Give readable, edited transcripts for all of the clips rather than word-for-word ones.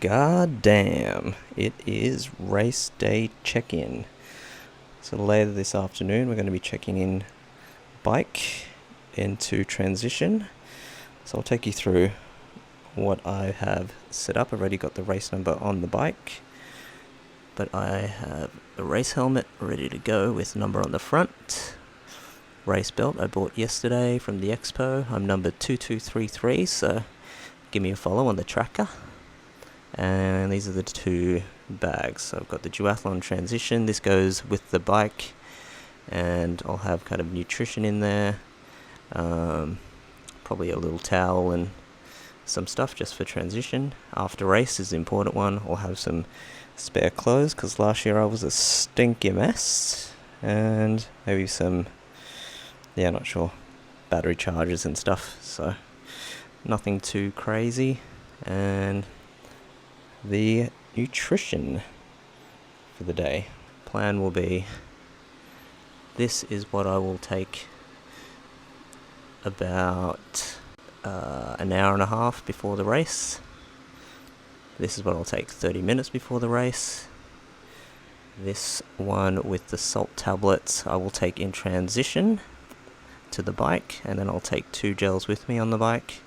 God damn, it is race day check-in. So later this afternoon we're going to be checking in bike into transition. So I'll take you through what I have set up. I've already got the race number on the bike, but I have the race helmet ready to go with number on the front. Race belt I bought yesterday from the expo. I'm number 2233, so give me a follow on the tracker. And these are the two bags. So I've got the duathlon transition. This goes with the bike, and I'll have kind of nutrition in there. Probably a little towel and some stuff just for transition. After race is the important one. I'll have some spare clothes because last year I was a stinky mess, and maybe some, not sure, battery chargers and stuff. So nothing too crazy. And the nutrition for the day. Plan will be, this is what I will take about an hour and a half before the race. This is what I'll take 30 minutes before the race. This one with the salt tablets I will take in transition to the bike, and then I'll take 2 gels with me on the bike.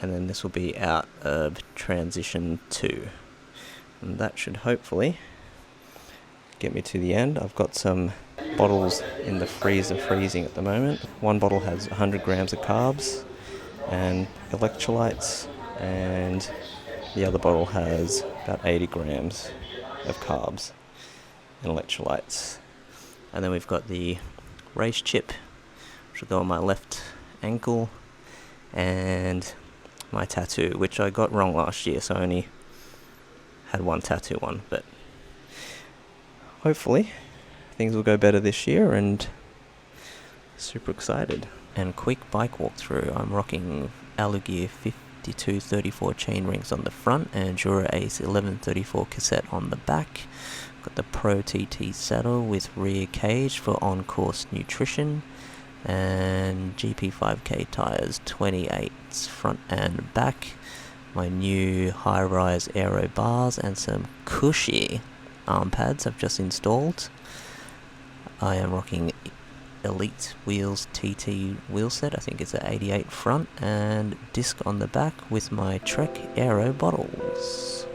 And then this will be out of transition 2. And that should hopefully get me to the end. I've got some bottles in the freezer freezing at the moment. One bottle has 100 grams of carbs and electrolytes, and the other bottle has about 80 grams of carbs and electrolytes. And then we've got the race chip, which will go on my left ankle, and my tattoo, which I got wrong last year, so I only had one tattoo on, but hopefully things will go better this year, and super excited. And quick bike walkthrough. I'm rocking Alugear 5234 chain rings on the front and Jura Ace 1134 cassette on the back. Got the Pro TT saddle with rear cage for on-course nutrition, and GP5K tires 28s front and back. My new high-rise aero bars and some cushy arm pads I've just installed. I am rocking Elite Wheels TT wheel set. I think it's an 88 front and disc on the back with my Trek aero bottles.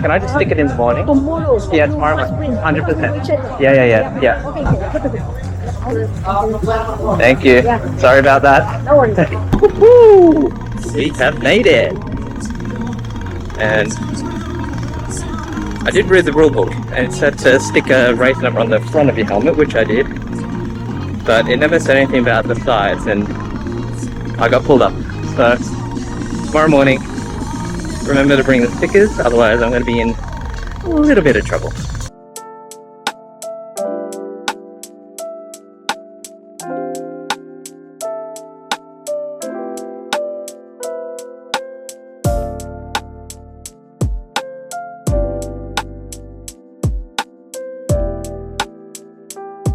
Can I just stick it in the morning? Tomorrow. Yeah, tomorrow. 100%. Yeah. Thank you. Yeah. Sorry about that. No worries. We have made it. And I did read the rule book, and it said to stick a race number on the front of your helmet, which I did. But it never said anything about the sides, and I got pulled up. So tomorrow morning, remember to bring the stickers, otherwise I'm going to be in a little bit of trouble.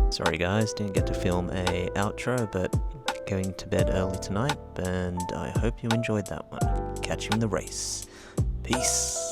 Sorry guys, didn't get to film a outro, but going to bed early tonight, and I hope you enjoyed that one. Catch you in the race. Peace.